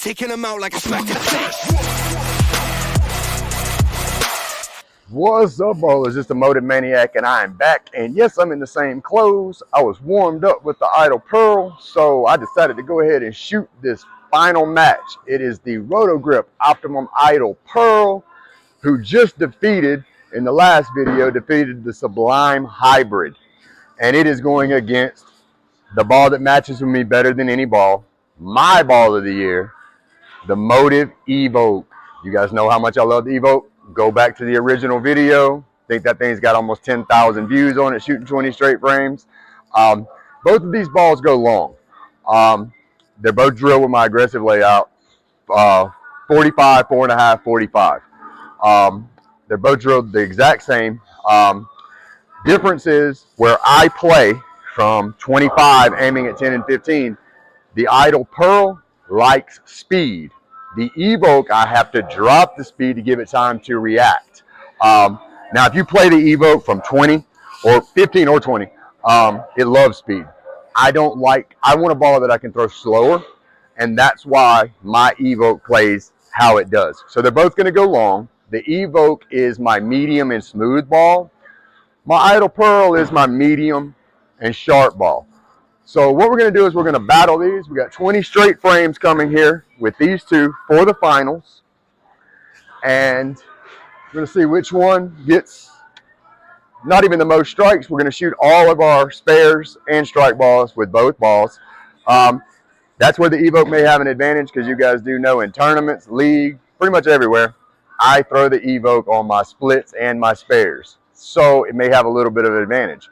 taking them out like a smack in the face. What's up, ballers? It's the Motive Maniac, and I am back. And yes, I'm in the same clothes. I was warmed up with the Idle Pearl, so I decided to go ahead and shoot this final match. It is the Rotogrip Optimum Idle Pearl, who just defeated, in the last video, defeated the Sublime Hybrid. And it is going against the ball that matches with me better than any ball, my ball of the year, the Motive Evoke. You guys know how much I love the Evoke. Go back to the original video. I think that thing's got almost 10,000 views on it, shooting 20 straight frames. Both of these balls go long. They're both drilled with my aggressive layout, 45, 4.5, 45. They're both drilled the exact same. Difference is where I play from 25, aiming at 10 and 15, the Idle Pearl likes speed. The Evoke, I have to drop the speed to give it time to react. Now, if you play the Evoke from 20 or 15 or 20, it loves speed. I want a ball that I can throw slower, and that's why my Evoke plays how it does. So they're both going to go long. The Evoke is my medium and smooth ball. My Idle Pearl is my medium and sharp ball. So what we're going to do is we're going to battle these. We got 20 straight frames coming here with these two for the finals. And we're going to see which one gets not even the most strikes. We're going to shoot all of our spares and strike balls with both balls. That's where the Evoke may have an advantage, because you guys do know in tournaments, league, pretty much everywhere, I throw the Evoke on my splits and my spares. So it may have a little bit of an advantage.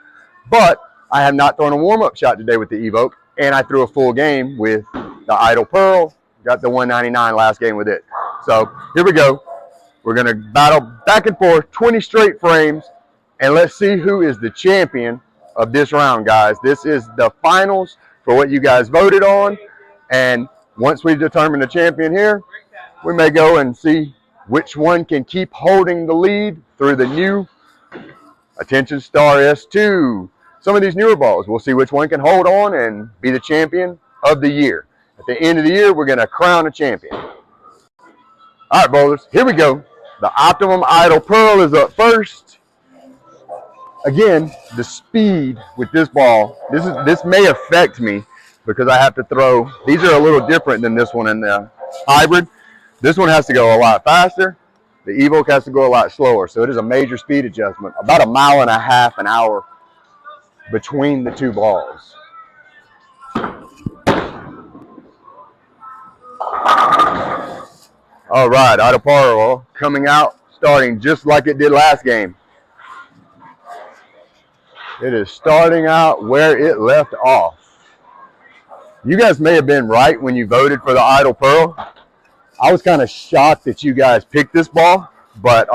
But I have not thrown a warm-up shot today with the Evoke, and I threw a full game with the Idle Pearl. Got the 199 last game with it. So here we go. We're going to battle back and forth, 20 straight frames, and let's see who is the champion of this round, guys. This is the finals for what you guys voted on, and once we determine the champion here, we may go and see which one can keep holding the lead through the new Attention Star S2. Some of these newer balls, we'll see which one can hold on and be the champion of the year. At the end of the year, we're going to crown a champion. All right, bowlers, here we go. The Optimum Idle Pearl is up first. Again, the speed with this ball, this may affect me because I have to throw. These are a little different than this one in the hybrid. This one has to go a lot faster. The Evoke has to go a lot slower. So it is a major speed adjustment, about 1.5 miles an hour between the two balls. All right, Idle Pearl coming out, starting just like it did last game. It is starting out where it left off. You guys may have been right when you voted for the Idle Pearl. I was kind of shocked that you guys picked this ball, but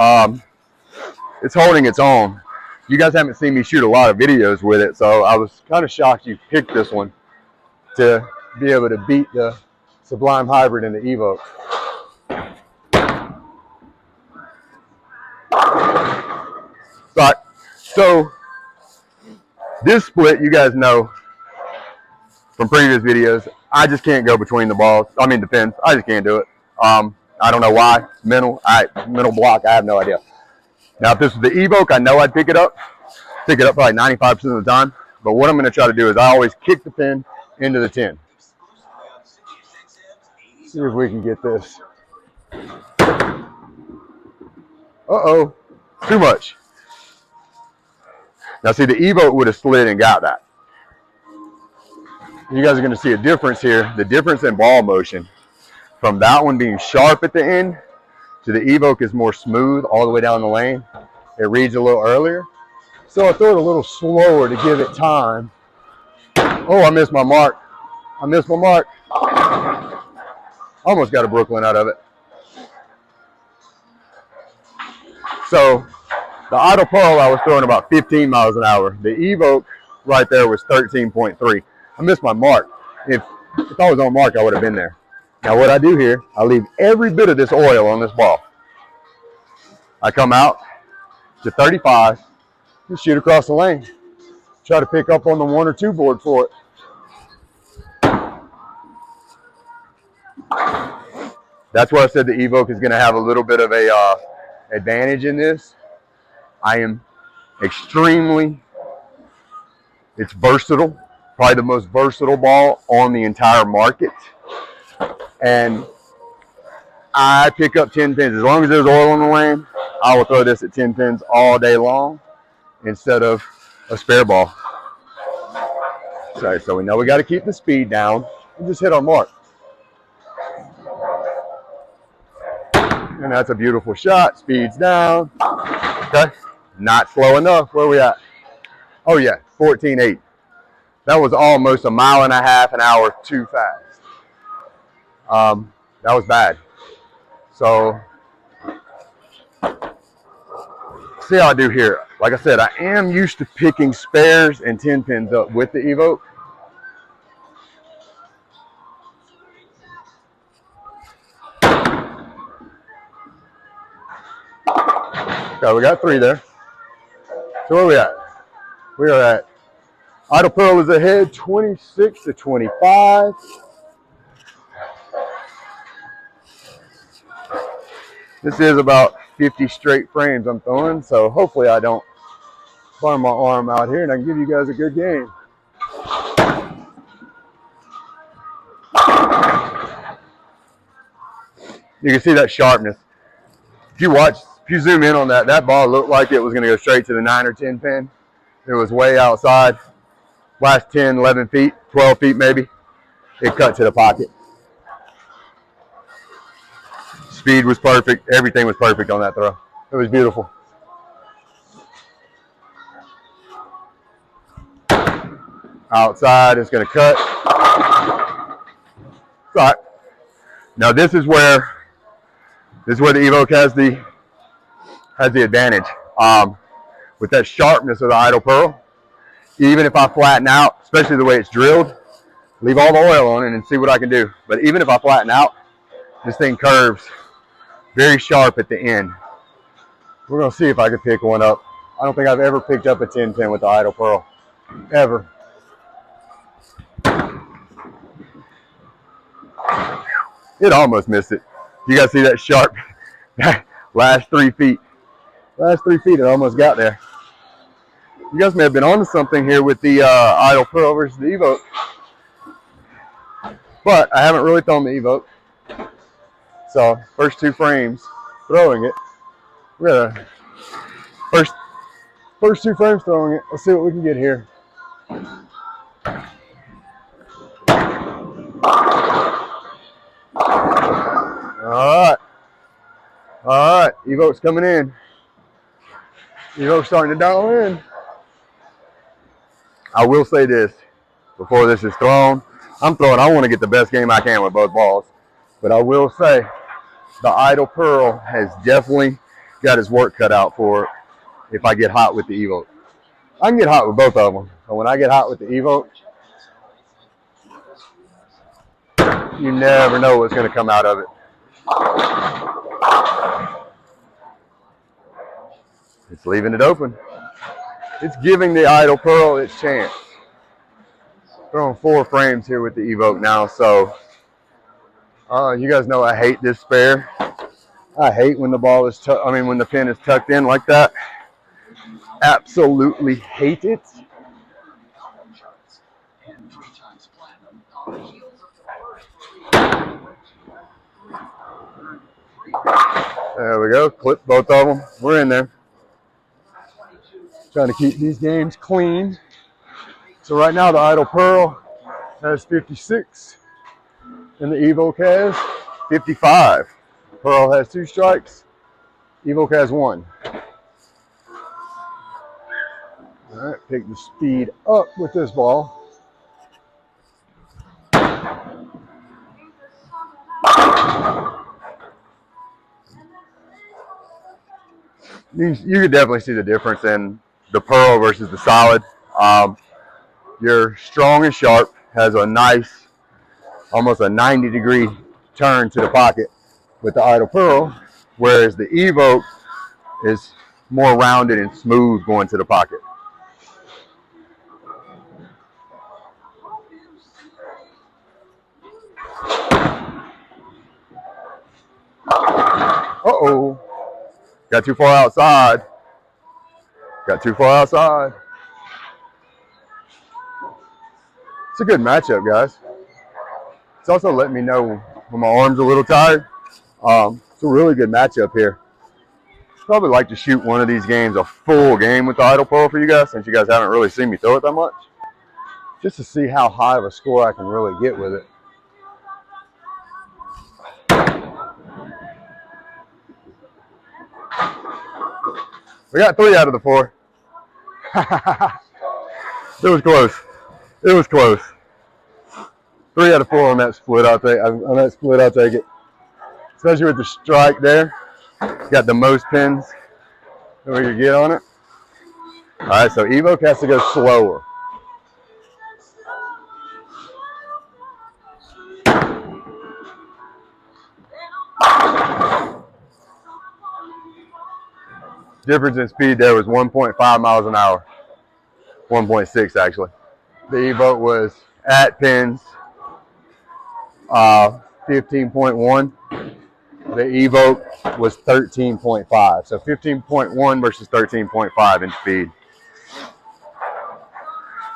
it's holding its own. You guys haven't seen me shoot a lot of videos with it, so I was kind of shocked you picked this one to be able to beat the Sublime Hybrid and the Evoke. But, so this split, you guys know from previous videos, I just can't go between the balls. I mean the pins. I just can't do it. I don't know why. Mental block. I have no idea. Now, if this was the Evoke, I know I'd pick it up probably 95% of the time. But what I'm going to try to do is I always kick the pin into the tin. See if we can get this. Uh-oh. Too much. Now, see, the Evoke would have slid and got that. You guys are going to see a difference here. The difference in ball motion. From that one being sharp at the end to the Evoke is more smooth all the way down the lane. It reads a little earlier. So I throw it a little slower to give it time. Oh, I missed my mark. Almost got a Brooklyn out of it. So the Idle Pearl, I was throwing about 15 miles an hour. The Evoke right there was 13.3. I missed my mark. If I was on mark, I would have been there. Now what I do here, I leave every bit of this oil on this ball. I come out to 35 and shoot across the lane. Try to pick up on the 1 or 2 board for it. That's where I said the Evoke is going to have a little bit of a advantage in this. I am extremely, it's versatile, probably the most versatile ball on the entire market. And I pick up 10 pins. As long as there's oil on the lane, I will throw this at 10 pins all day long instead of a spare ball. So we know we got to keep the speed down and just hit our mark. And that's a beautiful shot. Speed's down. Okay. Not slow enough. Where are we at? Oh, yeah. 14.8. That was almost a mile and a half an hour too fast. That was bad. So, see how I do here. Like I said, I am used to picking spares and 10 pins up with the Evoke. Okay, we got 3 there. So where are we at? We are at Idle Pearl is ahead 26 to 25. This is about 50 straight frames I'm throwing, so hopefully I don't burn my arm out here and I can give you guys a good game. You can see that sharpness. If you zoom in on that ball looked like it was going to go straight to the 9 or 10 pin. It was way outside. Last 10, 11 feet, 12 feet maybe. It cut to the pocket. Speed was perfect. Everything was perfect on that throw. It was beautiful. Outside, it's going to cut. It's all right. Now this is where the Evoke has the advantage. With that sharpness of the Idle Pearl, even if I flatten out, especially the way it's drilled, leave all the oil on it and see what I can do. But even if I flatten out, this thing curves very sharp at the end. We're going to see if I can pick one up. I don't think I've ever picked up a 10 pin with the Idle Pearl. Ever. It almost missed it. You guys see that sharp last 3 feet. Last 3 feet, it almost got there. You guys may have been onto something here with the Idle Pearl versus the Evoke. But I haven't really thrown the Evoke. So, first 2 frames, throwing it. We're gonna first 2 frames throwing it. Let's see what we can get here. All right, Evoke's coming in. Evoke's starting to dial in. I will say this before this is thrown. I want to get the best game I can with both balls. But I will say the Idle Pearl has definitely got his work cut out for it if I get hot with the Evoke. I can get hot with both of them. But when I get hot with the Evoke, you never know what's going to come out of it. It's leaving it open. It's giving the Idle Pearl its chance. Throwing 4 frames here with the Evoke now, so you guys know I hate this spare. I hate when the ball is when the pin is tucked in like that. Absolutely hate it. There we go. Clip both of them. We're in there. Trying to keep these games clean. So right now the Idle Pearl has 56 and the Evoke has 55. Pearl has 2 strikes. Evoke has 1. All right, pick the speed up with this ball. You can definitely see the difference in the Pearl versus the solid. Your strong and sharp has a nice, almost a 90-degree turn to the pocket with the Idle Pearl, whereas the Evoke is more rounded and smooth going to the pocket. Uh-oh. Got too far outside. Got too far outside. It's a good matchup, guys. It's also letting me know when my arm's a little tired. It's a really good matchup here. Probably like to shoot one of these games, a full game with the idle pearl for you guys, since you guys haven't really seen me throw it that much. Just to see how high of a score I can really get with it. We got 3 out of the 4. It was close. It was close. 3 out of 4 on that split. I'll take it. Especially with the strike there. Got the most pins that we could get on it. All right, so Evoke has to go slower. Difference in speed there was 1.5 miles an hour. 1.6 actually. The Evoke was at pins 15.1. The Evoke was 13.5. So 15.1 versus 13.5 in speed.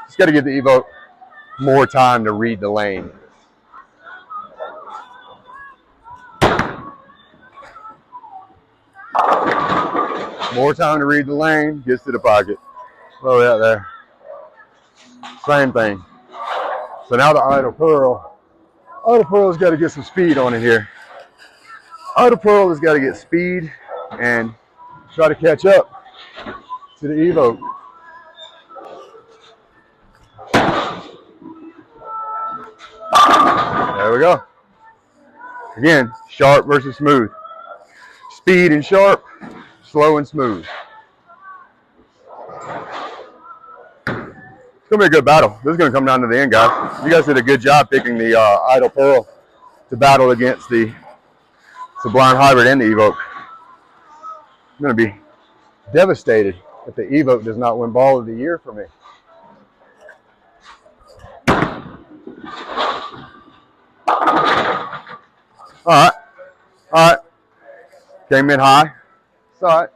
Just got to give the Evoke more time to read the lane. More time to read the lane, gets to the pocket. Throw it out there. Same thing. So now the idle pearl. Idle pearl's got to get some speed on it here. Idle pearl has got to get speed and try to catch up to the Evoke. There we go. Again, sharp versus smooth. Speed and sharp, slow and smooth. It's going to be a good battle. This is going to come down to the end, guys. You guys did a good job picking the idle pearl to battle against the Sublime Hybrid and the Evoke. I'm going to be devastated if the Evoke does not win Ball of the Year for me. All right. Came in high. It's all right.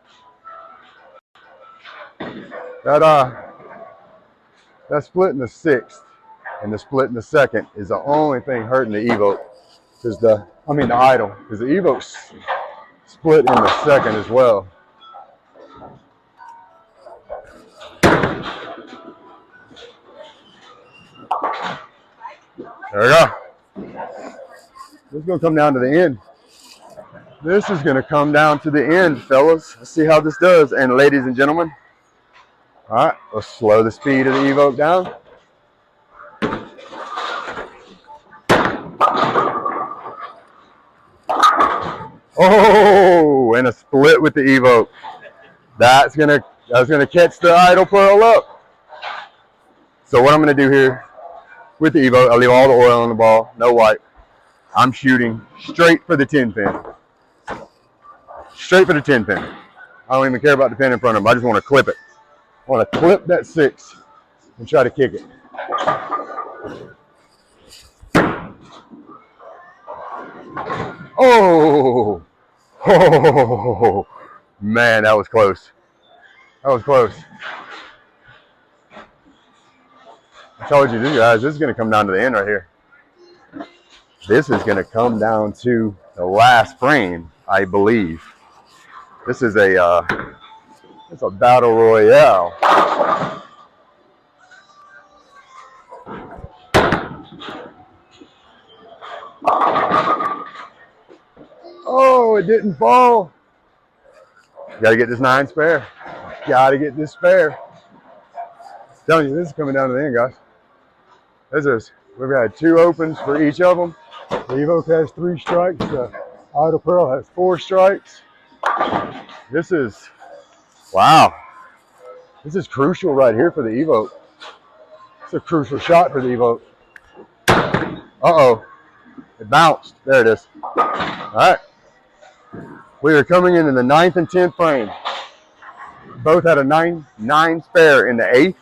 That split in the 6th and the split in the 2nd is the only thing hurting the Evoke. The idle, because the Evoke's split in the 2nd as well. There we go. This is going to come down to the end. This is going to come down to the end, fellas. Let's see how this does. And ladies and gentlemen, all right, let's slow the speed of the Evoke down. Oh, and a split with the Evoke. That's gonna catch the idle pearl up. So what I'm gonna do here with the Evoke, I'll leave all the oil on the ball, no wipe. I'm shooting straight for the 10 pin. Straight for the 10 pin. I don't even care about the pin in front of them. I just want to clip it. I want to clip that 6 and try to kick it. Oh, man, that was close. That was close. I told you, guys, this is going to come down to the end right here. This is going to come down to the last frame, I believe. This is it's a battle royale. Oh, it didn't fall. Gotta get this 9 spare. Gotta get this spare. I'm telling you, this is coming down to the end, guys. We've had 2 opens for each of them. The Evoke has 3 strikes. The idle pearl has 4 strikes. This is, wow. This is crucial right here for the Evoke. It's a crucial shot for the Evoke. Uh-oh. It bounced. There it is. All right. We are coming into the 9th and 10th frame. Both had a 9 spare in the 8th.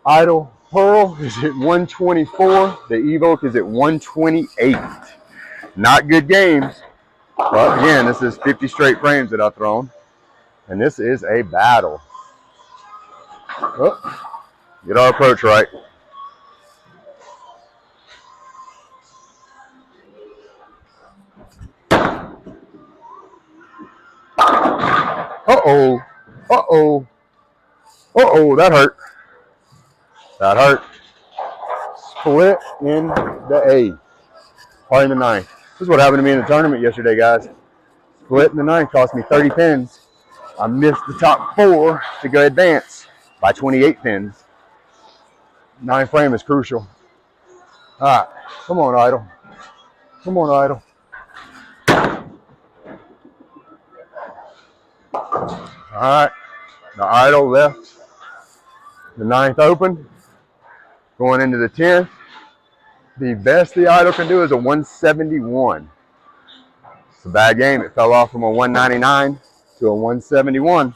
Idle pearl is at 124. The Evoke is at 128. Not good games. But again, this is 50 straight frames that I've thrown. And this is a battle. Oh, get our approach right. Uh-oh. Uh-oh. Uh-oh, that hurt. That hurt. Split in the 8th. Or in the 9th. This is what happened to me in the tournament yesterday, guys. Split in the 9th cost me 30 pins. I missed the top 4 to go advance by 28 pins. 9 frame is crucial. All right, come on, Idle. Come on, Idle. All right, the Idle left the 9th open, going into the 10th. The best the Idle can do is a 171. It's a bad game. It fell off from a 199 to a 171.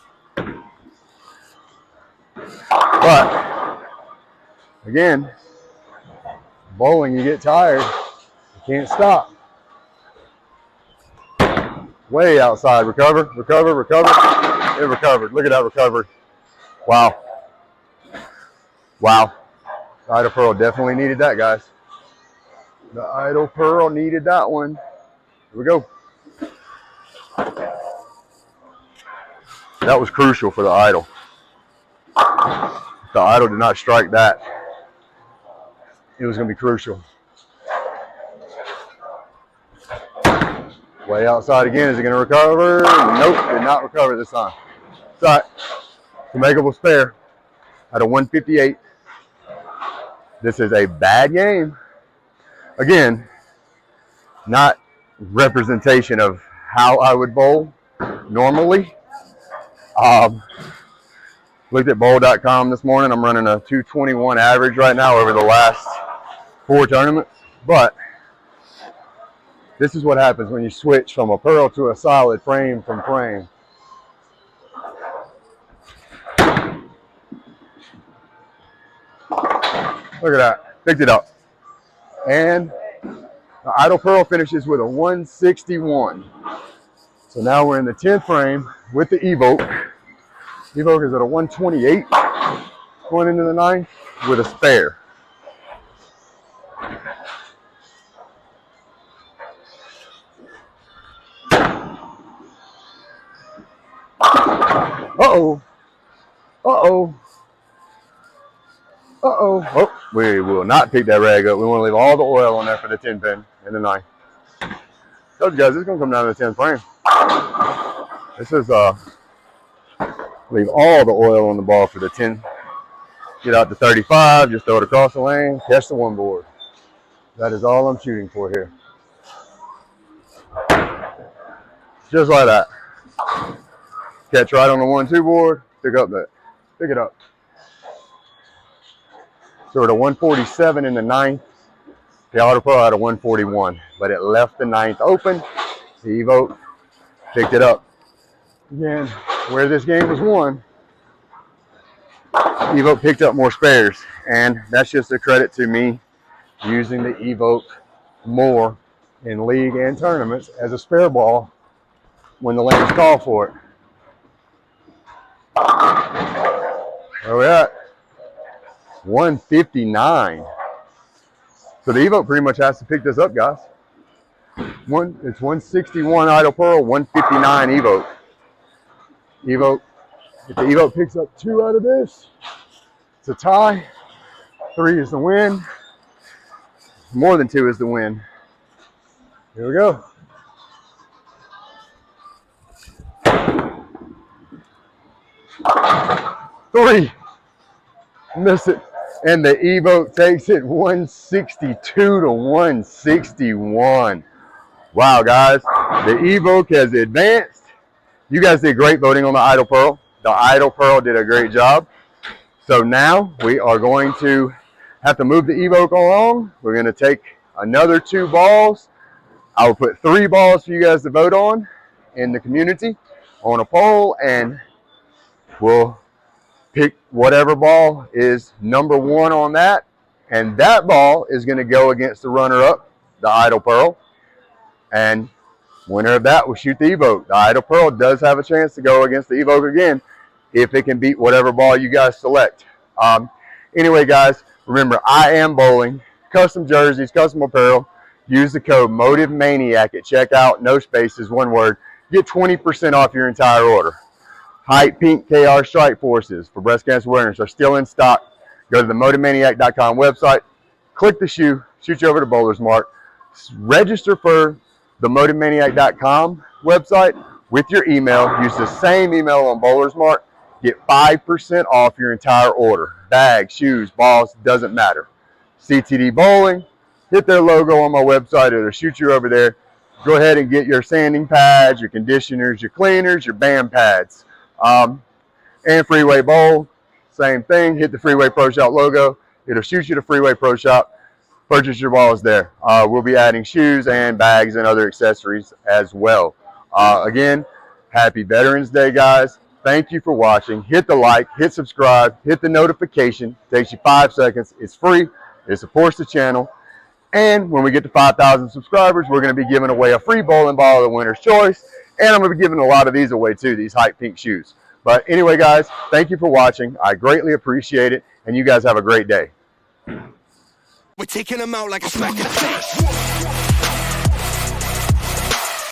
But again, bowling, you get tired. You can't stop. Way outside. Recover, recover, recover. It recovered. Look at that recovery. Wow. Wow. The Idle Pearl definitely needed that, guys. The Idle Pearl needed that one. Here we go. That was crucial for the Idle. If the Idle did not strike that, it was going to be crucial. Way outside again. Is it going to recover? Nope, did not recover this time. It's all right. It's a makeable spare at a 158. This is a bad game. Again, not representation of how I would bowl normally. Looked at bowl.com this morning. I'm running a 221 average right now over the last 4 tournaments. But this is what happens when you switch from a pearl to a solid frame from frame. Look at that. Picked it up. And the Idle Pearl finishes with a 161. So now we're in the 10th frame with the Evoke. Evoke is at a 128 going into the 9th with a spare. Uh-oh. Uh-oh. Uh-oh. Oh, we will not pick that rag up. We want to leave all the oil on there for the 10 pin and the 9. Told you guys, it's going to come down to the 10th frame. This is, leave all the oil on the ball for the 10. Get out to 35, just throw it across the lane, catch the 1 board. That is all I'm shooting for here. Just like that. Catch right on the 1-2 board, pick up that. Pick it up. So we're at a 147 in the 9th. The Idle Pearl had a 141, but it left the 9th open. The Evoke picked it up. Again, where this game was won, Evoke picked up more spares, and that's just a credit to me using the Evoke more in league and tournaments as a spare ball when the lanes call for it. Where are we at? 159. So the Evoke pretty much has to pick this up, guys. It's 161 Idle Pearl, 159 Evoke. Evoke, if the Evoke picks up 2 out of this, it's a tie. 3 is the win. More than 2 is the win. Here we go. Three. Miss it. And the Evoke takes it 162 to 161. Wow, guys. The Evoke has advanced. You guys did great voting on the Idle Pearl. The Idle Pearl did a great job. So now we are going to have to move the Evoke along. We're going to take another 2 balls. I will put 3 balls for you guys to vote on in the community on a poll, and we'll pick whatever ball is number 1 on that, and that ball is going to go against the runner-up, the Idle Pearl. And Winner of that will shoot the Evoke. The Idle Pearl does have a chance to go against the Evoke again if it can beat whatever ball you guys select. Anyway, guys, remember, I Am Bowling, custom jerseys, custom apparel. Use the code MOTIVEMANIAC at checkout, no spaces, one word. Get 20% off your entire order. Hype Pink KR Strike Forces for breast cancer awareness are still in stock. Go to the motivemaniac.com website, click the shoe, shoot you over to Bowler's Mark. Register for the motivemaniac.com website with your email. Use the same email on Bowler's Mark. Get 5% off your entire order. Bags, shoes, balls, doesn't matter. CTDBowling, hit their logo on my website, it'll shoot you over there. Go ahead and get your sanding pads, your conditioners, your cleaners, your band pads. And Freeway Bowl, same thing. Hit the Freeway Pro Shop logo. It'll shoot you to Freeway Pro Shop. Purchase your balls there. We'll be adding shoes and bags and other accessories as well. Again, happy Veterans Day, guys. Thank you for watching. Hit the like, hit subscribe, hit the notification. It takes you 5 seconds. It's free. It supports the channel. And when we get to 5,000 subscribers, we're going to be giving away a free bowling ball of the winner's choice. And I'm going to be giving a lot of these away too, these Hype Pink shoes. But anyway, guys, thank you for watching. I greatly appreciate it. And you guys have a great day. We're taking them out like a smack in the face.